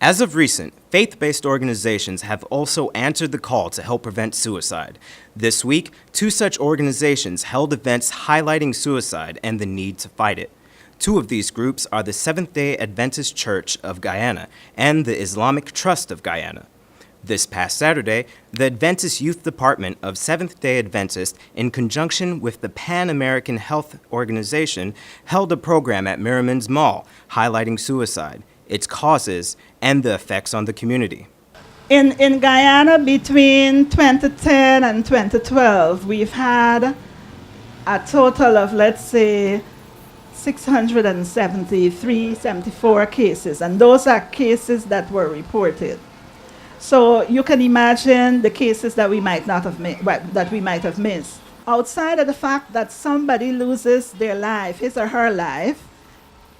As of recent, faith-based organizations have also answered the call to help prevent suicide. This week, 2 such organizations held events highlighting suicide and the need to fight it. 2 of these groups are the Seventh-day Adventist Church of Guyana and the Islamic Trust of Guyana. This past Saturday, the Adventist Youth Department of Seventh-day Adventist, in conjunction with the Pan American Health Organization, held a program at Merriman's Mall highlighting suicide, its causes, and the effects on the community. In Guyana, between 2010 and 2012, we've had a total of, let's say, 74 cases, and those are cases that were reported. So you can imagine the cases that we might not have missed. Outside of the fact that somebody loses their life, his or her life,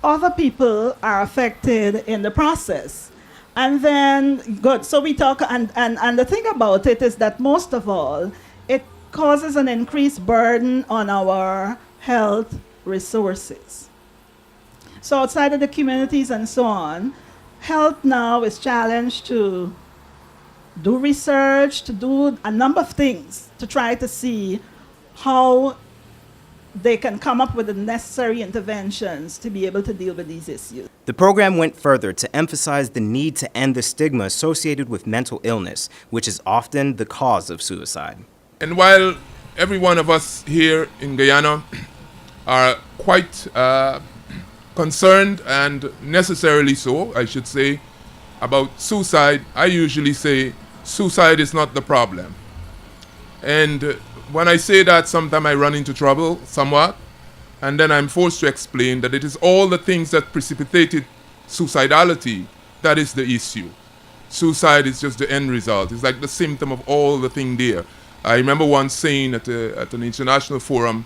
other people are affected in the process. And then, good, so we talk, and the thing about it is that most of all, it causes an increased burden on our health resources. So outside of the communities and so on, health now is challenged to do research, to do a number of things to try to see how they can come up with the necessary interventions to be able to deal with these issues. The program went further to emphasize the need to end the stigma associated with mental illness, which is often the cause of suicide. And while every one of us here in Guyana are quite concerned, and necessarily so, I should say, about suicide, I usually say suicide is not the problem. And when I say that, sometimes I run into trouble somewhat, and then I'm forced to explain that it is all the things that precipitated suicidality that is the issue. Suicide is just the end result. It's like the symptom of all the thing there. I remember once saying at an international forum,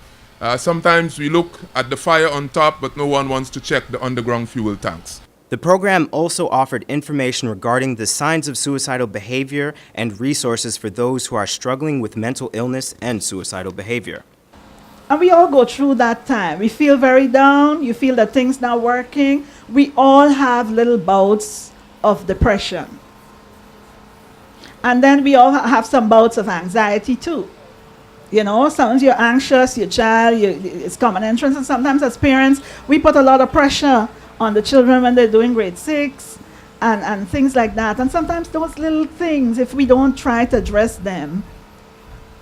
sometimes we look at the fire on top, but no one wants to check the underground fuel tanks. The program also offered information regarding the signs of suicidal behavior and resources for those who are struggling with mental illness and suicidal behavior. And we all go through that time. We feel very down, you feel that things not working. We all have little bouts of depression. And then we all have some bouts of anxiety too. You know, sometimes you're anxious, your child, it's common entrance, and sometimes as parents, we put a lot of pressure on the children when they're doing grade 6 and things like that. And sometimes those little things, if we don't try to address them,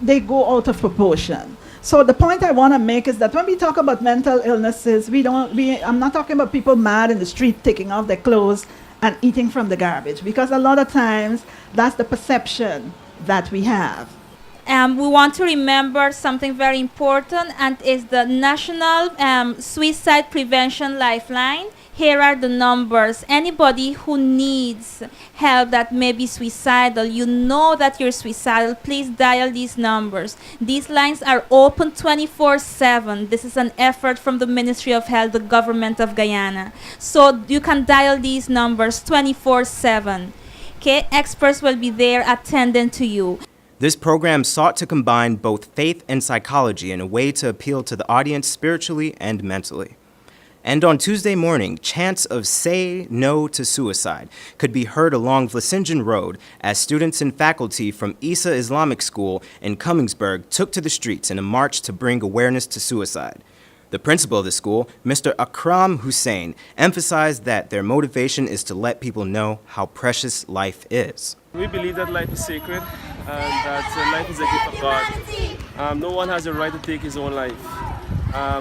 they go out of proportion. So the point I want to make is that when we talk about mental illnesses, I'm not talking about people mad in the street taking off their clothes and eating from the garbage, because a lot of times that's the perception that we have. We want to remember something very important, and is the National Suicide Prevention Lifeline. Here are the numbers. Anybody who needs help that may be suicidal, you know that you're suicidal, please dial these numbers. These lines are open 24/7. This is an effort from the Ministry of Health, the government of Guyana. So you can dial these numbers 24/7. Okay, experts will be there attending to you. This program sought to combine both faith and psychology in a way to appeal to the audience spiritually and mentally. And on Tuesday morning, chants of "Say No to Suicide" could be heard along Vlissingen Road as students and faculty from Isa Islamic School in Cummingsburg took to the streets in a march to bring awareness to suicide. The principal of the school, Mr. Akram Hussein, emphasized that their motivation is to let people know how precious life is. We believe that life is sacred and that life is a gift of God. No one has a right to take his own life.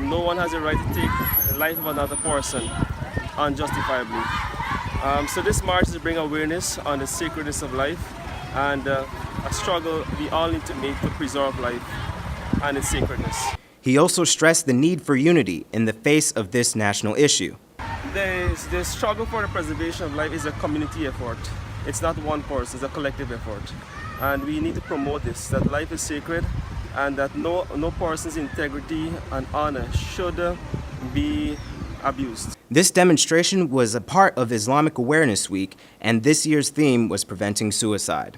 No one has a right to take the life of another person unjustifiably. So this march is to bring awareness on the sacredness of life and a struggle we all need to make to preserve life and its sacredness. He also stressed the need for unity in the face of this national issue. The struggle for the preservation of life is a community effort. It's not one person, it's a collective effort. And we need to promote this, that life is sacred and that no person's integrity and honor should be abused. This demonstration was a part of Islamic Awareness Week, and this year's theme was preventing suicide.